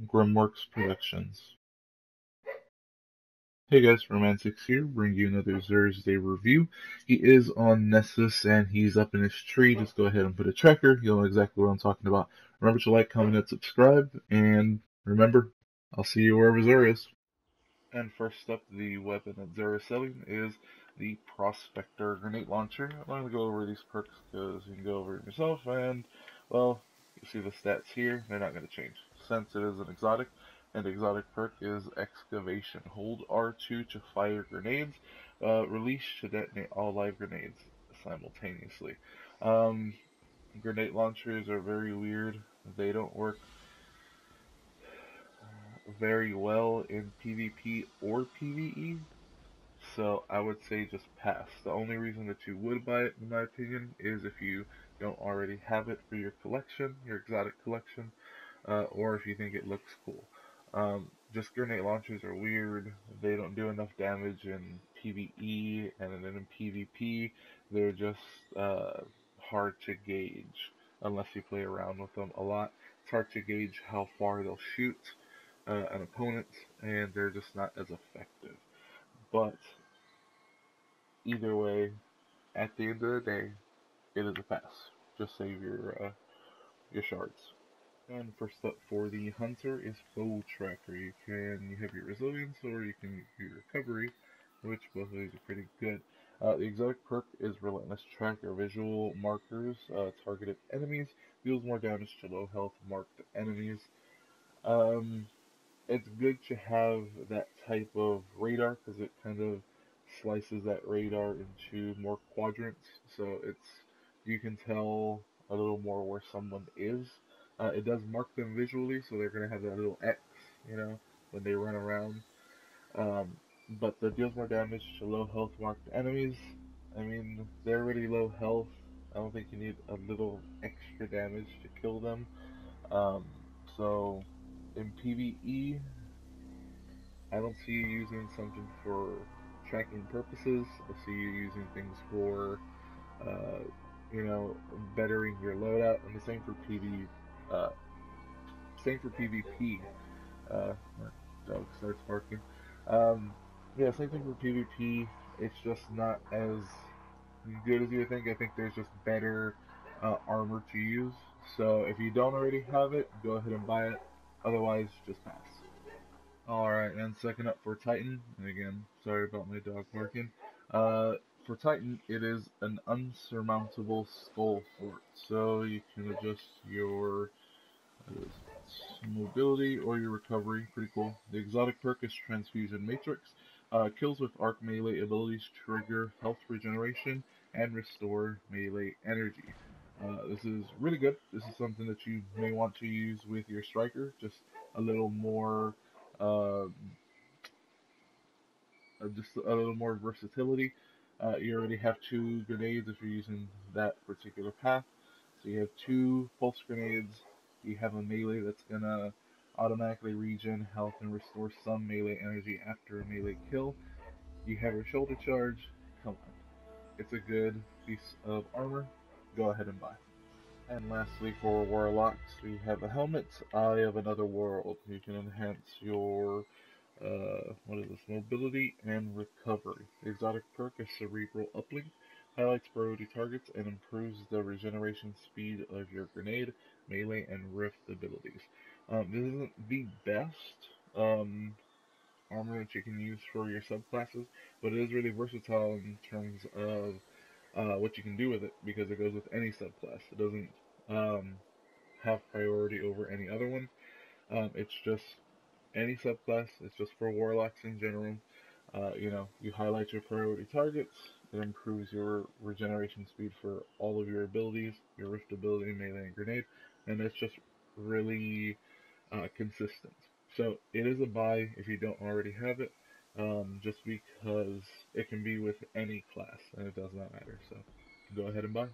Grimworks Productions. Hey guys, Romantics here, bringing you another Xur-Day review. He is on Nessus and he's up in his tree. Just go ahead and put a tracker. You'll know exactly what I'm talking about. Remember to like, comment, and subscribe. And remember, I'll see you wherever Xur is. And first up, the weapon that Xur is selling is the Prospector Grenade Launcher. I'm going to go over these perks because you can go over it yourself. And, well, you see the stats here. They're not going to change. Since it is an exotic, and the exotic perk is Excavation. Hold R2 to fire grenades. Release to detonate all live grenades simultaneously. Grenade launchers are very weird. They don't work very well in PvP or PvE. So I would say just pass. The only reason that you would buy it, in my opinion, is if you don't already have it for your collection, your exotic collection, or if you think it looks cool. Just grenade launchers are weird. They don't do enough damage in PvE, and then in PvP, they're just hard to gauge unless you play around with them a lot. It's hard to gauge how far they'll shoot an opponent, and they're just not as effective. But either way, at the end of the day, it is a pass. Just save your shards. And first up for the hunter is bow tracker. You have your resilience or you can do your recovery, which both of these are pretty good. The exotic perk is relentless tracker. Visual markers targeted enemies deals more damage to low health marked enemies. Um, it's good to have that type of radar because it kind of slices that radar into more quadrants, so you can tell a little more where someone is. It does mark them visually, so they're gonna have that little X, when they run around. Um, but that deals more damage to low health marked enemies. I mean, they're already low health. I don't think you need a little extra damage to kill them. Um, so in PvE, I don't see you using something for tracking purposes. I see you using things for, uh, bettering your loadout, and the same for uh, same for PvP. My dog starts barking. Um, yeah, same thing for PvP. It's just not as good as you would think. I think there's just better armor to use. So if you don't already have it, go ahead and buy it. Otherwise, just pass. Alright, and second up for Titan, and again, sorry about my dog barking. For Titan, it is an unsurmountable skull fort. So you can adjust your mobility or your recovery. Pretty cool. The exotic perk is Transfusion Matrix. Kills with arc melee abilities trigger health regeneration and restore melee energy. This is really good. This is something that you may want to use with your striker. Uh, just a little more versatility. You already have two grenades if you're using that particular path. So you have two pulse grenades. You have a melee that's gonna automatically regen health and restore some melee energy after a melee kill. You have your shoulder charge. Come on, it's a good piece of armor. Go ahead and buy. And lastly, for Warlocks, we have a helmet, Eye of Another World. You can enhance your mobility and recovery. The exotic perk is Cerebral Uplink. Highlights priority targets and improves the regeneration speed of your grenade, melee, and rift abilities. This isn't the best armor that you can use for your subclasses, but it is really versatile in terms of what you can do with it because it goes with any subclass. It doesn't have priority over any other one. It's just any subclass. It's just for warlocks in general. You highlight your priority targets. It improves your regeneration speed for all of your abilities, your rift ability, melee, and grenade, and it's just really consistent. So it is a buy if you don't already have it, just because it can be with any class and it does not matter. So go ahead and buy.